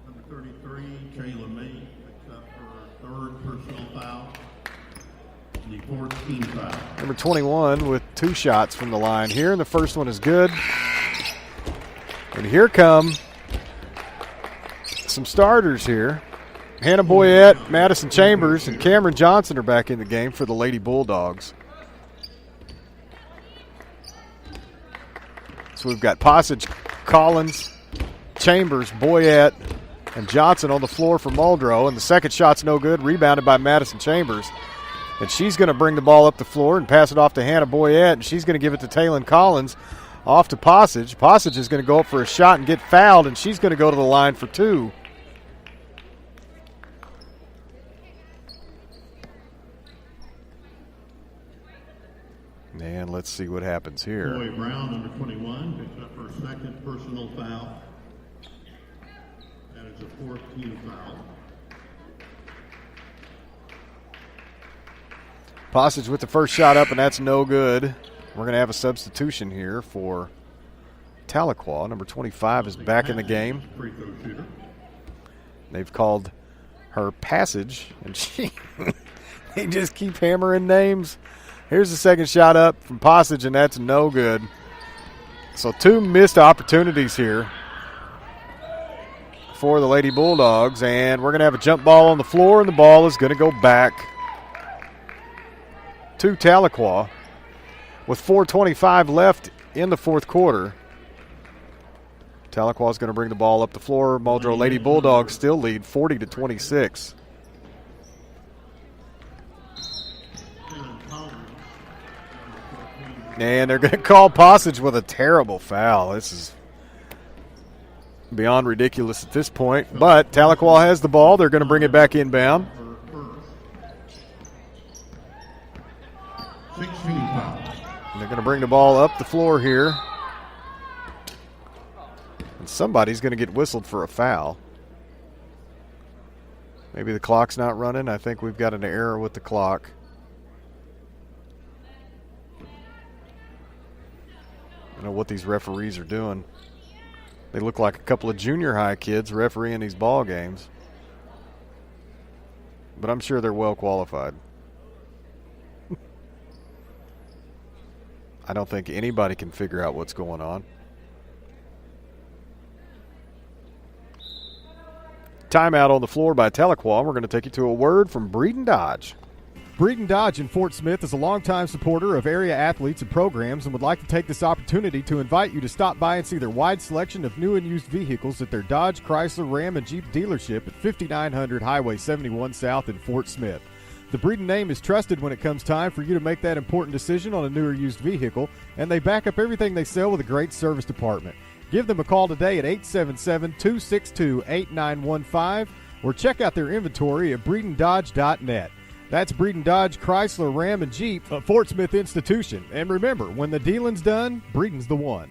Number 33, Shaylin Mays picks up her third personal foul. The fourth team foul. Number 21 with 2 shots from the line here, and the first one is good. And here come some starters here. Hannah Boyette, Madison Chambers, and Cameron Johnson are back in the game for the Lady Bulldogs. So we've got Passage, Collins, Chambers, Boyette, and Johnson on the floor for Muldrow. And the second shot's no good, rebounded by Madison Chambers. And she's going to bring the ball up the floor and pass it off to Hannah Boyette. And she's going to give it to Taylon Collins off to Passage. Passage is going to go up for a shot and get fouled, and she's going to go to the line for 2. And let's see what happens here. Joy Brown, number 21, picks up her second personal foul. That is a fourth team foul. Passage with the first shot up, and that's no good. We're going to have a substitution here for Tahlequah. Number 25 is back in the game. Free throw shooter. They've called her Passage, and they just keep hammering names. Here's the second shot up from Passage, and that's no good. So 2 missed opportunities here for the Lady Bulldogs, and we're going to have a jump ball on the floor, and the ball is going to go back to Tahlequah with 4:25 left in the fourth quarter. Tahlequah is going to bring the ball up the floor. Muldrow Lady Bulldogs still lead 40-26. And they're going to call Passage with a terrible foul. This is beyond ridiculous at this point. But Tahlequah has the ball. They're going to bring it back inbound. 16 fouls. And they're going to bring the ball up the floor here. And somebody's going to get whistled for a foul. Maybe the clock's not running. I think we've got an error with the clock. I don't know what these referees are doing. They look like a couple of junior high kids refereeing these ball games. But I'm sure they're well qualified. I don't think anybody can figure out what's going on. Timeout on the floor by Tahlequah. We're going to take you to a word from Breeden Dodge. Breeden Dodge in Fort Smith is a longtime supporter of area athletes and programs and would like to take this opportunity to invite you to stop by and see their wide selection of new and used vehicles at their Dodge, Chrysler, Ram, and Jeep dealership at 5900 Highway 71 South in Fort Smith. The Breeden name is trusted when it comes time for you to make that important decision on a new or used vehicle, and they back up everything they sell with a great service department. Give them a call today at 877-262-8915 or check out their inventory at BreedenDodge.net. That's Breeden Dodge, Chrysler, Ram, and Jeep, a Fort Smith institution. And remember, when the dealing's done, Breeden's the one.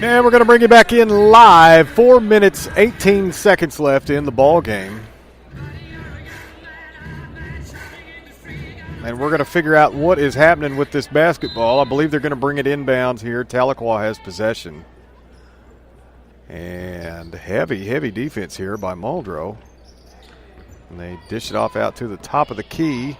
And we're going to bring you back in live. 4 minutes, 18 seconds left in the ball game. And we're going to figure out what is happening with this basketball. I believe they're going to bring it inbounds here. Tahlequah has possession. And heavy defense here by Muldrow. And they dish it off out to the top of the key.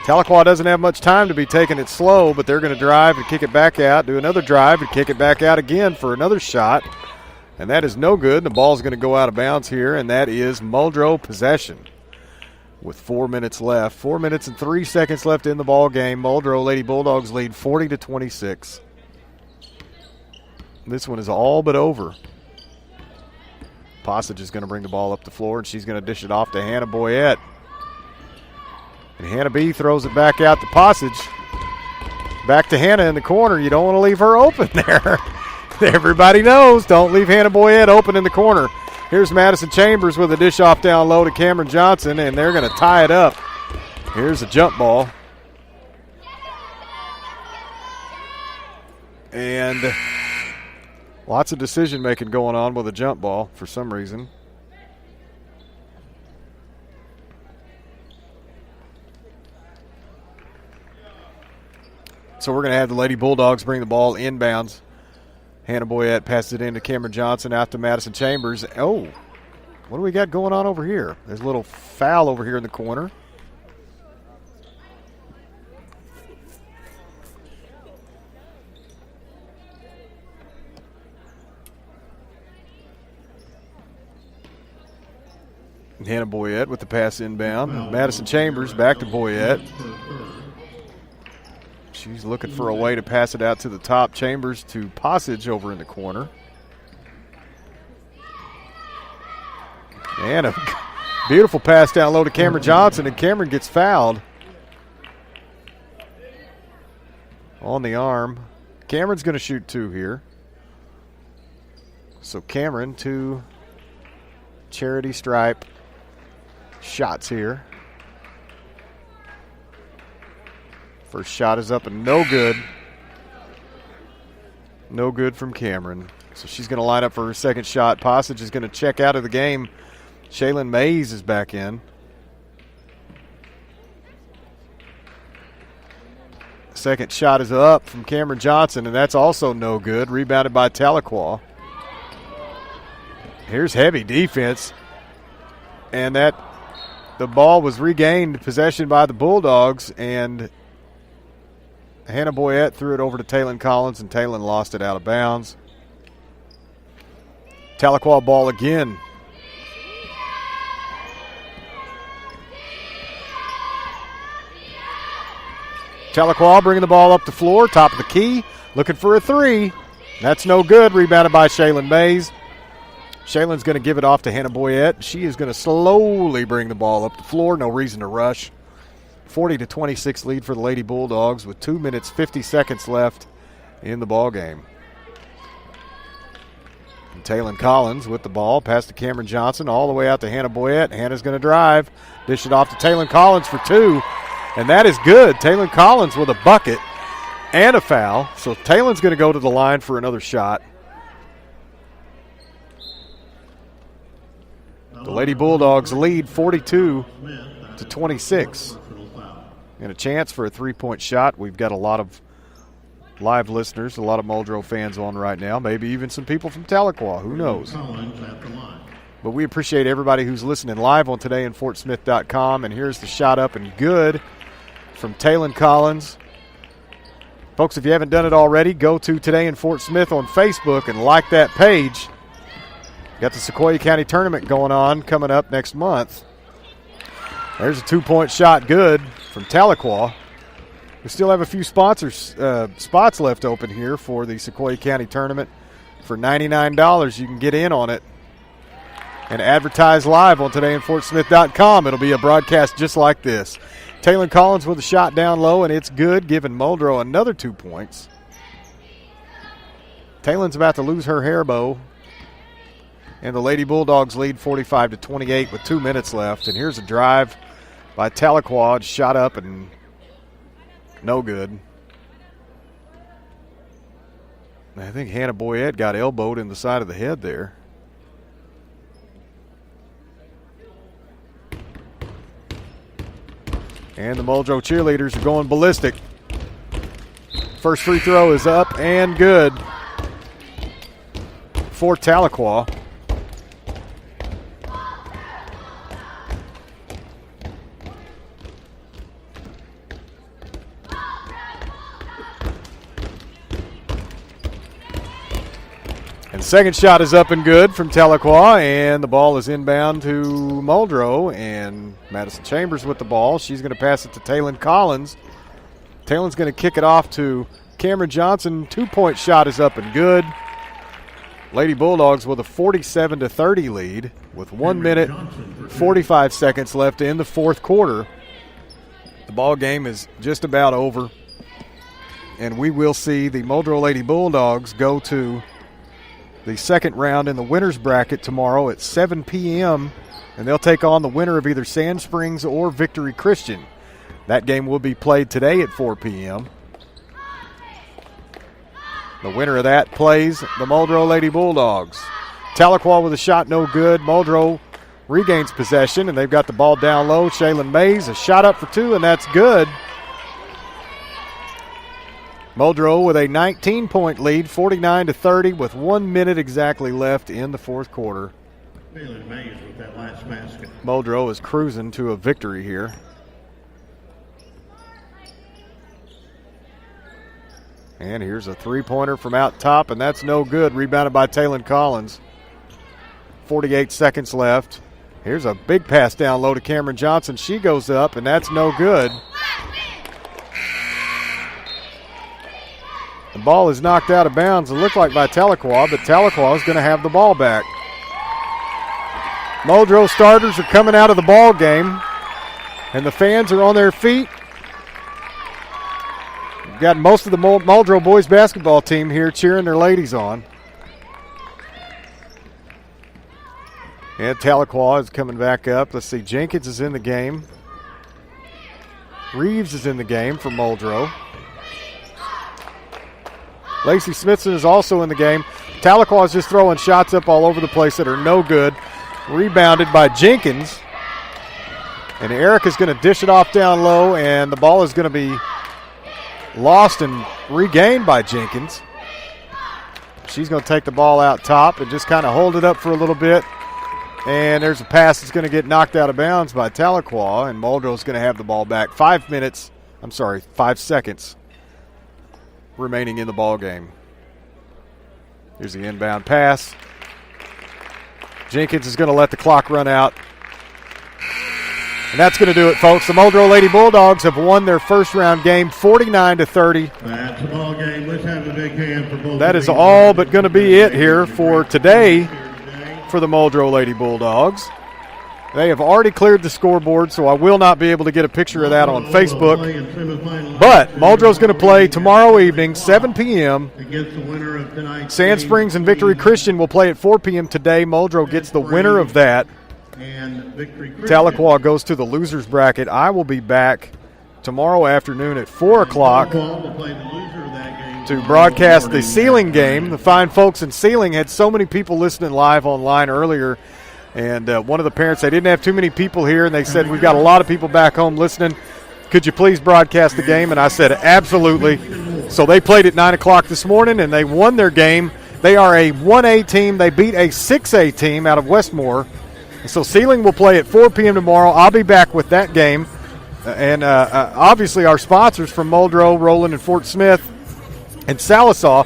Tahlequah doesn't have much time to be taking it slow, but they're going to drive and kick it back out, do another drive and kick it back out again for another shot. And that is no good. The ball's going to go out of bounds here, and that is Muldrow possession. With 4 minutes left, 4 minutes and 3 seconds left in the ball game. Muldrow Lady Bulldogs lead 40-26. This one is all but over. Passage is going to bring the ball up the floor, and she's going to dish it off to Hannah Boyette. And Hannah B throws it back out to Passage. Back to Hannah in the corner. You don't want to leave her open there. Everybody knows, don't leave Hannah Boyette open in the corner. Here's Madison Chambers with a dish off down low to Cameron Johnson, and they're going to tie it up. Here's a jump ball. And lots of decision-making going on with a jump ball for some reason. So we're going to have the Lady Bulldogs bring the ball inbounds. Hannah Boyette passes it in to Cameron Johnson, out to Madison Chambers. Oh, what do we got going on over here? There's a little foul over here in the corner. Hannah Boyette with the pass inbound. Madison Chambers back to Boyette. She's looking for a way to pass it out to the top. Chambers to Passage over in the corner. And a beautiful pass down low to Cameron Johnson, and Cameron gets fouled on the arm. Cameron's going to shoot two here. So Cameron to Charity Stripe shots here. First shot is up and no good. No good from Cameron. So she's going to line up for her second shot. Passage is going to check out of the game. Shaylin Mays is back in. Second shot is up from Cameron Johnson, and that's also no good. Rebounded by Tahlequah. Here's heavy defense. And the ball was regained possession by the Bulldogs, and Hannah Boyette threw it over to Taylon Collins, and Taylon lost it out of bounds. Tahlequah ball again. Tahlequah bringing the ball up the floor, top of the key, looking for a three. That's no good. Rebounded by Shaylin Mays. Shaylin's going to give it off to Hannah Boyette. She is going to slowly bring the ball up the floor. No reason to rush. 40-26 lead for the Lady Bulldogs with 2 minutes, 50 seconds left in the ball game. And Taylon Collins with the ball. Pass to Cameron Johnson all the way out to Hannah Boyette. Hannah's going to drive. Dish it off to Taylon Collins for two. And that is good. Taylon Collins with a bucket and a foul. So Taylon's going to go to the line for another shot. The Lady Bulldogs lead 42-26. And a chance for a three-point shot. We've got a lot of live listeners, a lot of Muldrow fans on right now, maybe even some people from Tahlequah. Who knows? But we appreciate everybody who's listening live on todayinfortsmith.com. And here's the shot up and good from Taylon Collins. Folks, if you haven't done it already, go to Today in Fort Smith on Facebook and like that page. Got the Sequoyah County Tournament going on coming up next month. There's a two-point shot good from Tahlequah. We still have a few spots left open here for the Sequoyah County Tournament. For $99, you can get in on it and advertise live on todayinfortsmith.com. It'll be a broadcast just like this. Taylon Collins with a shot down low, and it's good, giving Muldrow another 2 points. Taylon's about to lose her hair bow. And the Lady Bulldogs lead 45-28 with 2 minutes left. And here's a drive by Tahlequah, shot up and no good. I think Hannah Boyette got elbowed in the side of the head there. And the Muldrow cheerleaders are going ballistic. First free throw is up and good for Tahlequah. And second shot is up and good from Tahlequah, and the ball is inbound to Muldrow, and Madison Chambers with the ball. She's going to pass it to Taylon Collins. Taylon's going to kick it off to Cameron Johnson. 2-point shot is up and good. Lady Bulldogs with a 47-30 lead with 1 minute, 45 seconds left in the fourth quarter. The ball game is just about over, and we will see the Muldrow Lady Bulldogs go to the second round in the winners bracket tomorrow at 7 p.m., and they'll take on the winner of either Sand Springs or Victory Christian. That game will be played today at 4 p.m. The winner of that plays the Muldrow Lady Bulldogs. Tahlequah with a shot no good. Muldrow regains possession, and they've got the ball down low. Shaylin Mays, a shot up for two, and that's good. Muldrow with a 19-point lead, 49-30, with 1 minute exactly left in the fourth quarter. Shaylin Mays with that last basket. Muldrow is cruising to a victory here. And here's a three-pointer from out top, and that's no good. Rebounded by Taylon Collins. 48 seconds left. Here's a big pass down low to Cameron Johnson. She goes up, and that's no good. The ball is knocked out of bounds, it looked like by Tahlequah, but Tahlequah is going to have the ball back. Muldrow starters are coming out of the ball game, and the fans are on their feet. We've got most of the Muldrow boys basketball team here cheering their ladies on. And Tahlequah is coming back up. Let's see, Jenkins is in the game. Reeves is in the game for Muldrow. Lacey Smithson is also in the game. Tahlequah is just throwing shots up all over the place that are no good. Rebounded by Jenkins. And Eric is going to dish it off down low, and the ball is going to be lost and regained by Jenkins. She's going to take the ball out top and just kind of hold it up for a little bit. And there's a pass that's going to get knocked out of bounds by Tahlequah, and Muldrow's going to have the ball back. 5 seconds remaining in the ball game. Here's the inbound pass. Jenkins is going to let the clock run out. And that's going to do it, folks. The Muldrow Lady Bulldogs have won their first round game 49-30. That's a ball game. Let's have a big hand for both. That is all but going to be it here for today for the Muldrow Lady Bulldogs. They have already cleared the scoreboard, so I will not be able to get a picture of that on Facebook. But Muldrow's going to play tomorrow evening, 7 p.m. Against the winner of tonight's Sand Springs and Victory Christian will play at 4 p.m. today. Muldrow gets the winner of that. And Victory Christian. Tahlequah goes to the losers bracket. I will be back tomorrow afternoon at 4 o'clock Will play the loser of that game to broadcast the Sealing game. The fine folks in Sealing had so many people listening live online earlier. And one of the parents, they didn't have too many people here, and they said, we've got a lot of people back home listening. Could you please broadcast the game? And I said, absolutely. So they played at 9 o'clock this morning, and they won their game. They are a 1A team. They beat a 6A team out of Westmore. So Sealing will play at 4 p.m. tomorrow. I'll be back with that game. And obviously our sponsors from Muldrow, Roland, and Fort Smith, and Salisaw,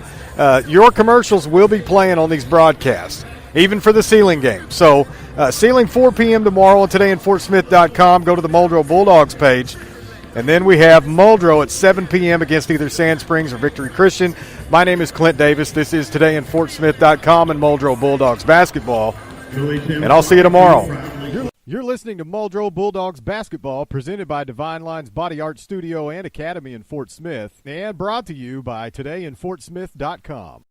your commercials will be playing on these broadcasts, even for the Sealing game. So Sealing 4 p.m. tomorrow, and today in FortSmith.com. Go to the Muldrow Bulldogs page. And then we have Muldrow at 7 p.m. against either Sand Springs or Victory Christian. My name is Clint Davis. This is Today in FortSmith.com and Muldrow Bulldogs basketball. And I'll see you tomorrow. You're listening to Muldrow Bulldogs basketball, presented by Divine Lines Body Art Studio and Academy in Fort Smith, and brought to you by TodayInFortSmith.com.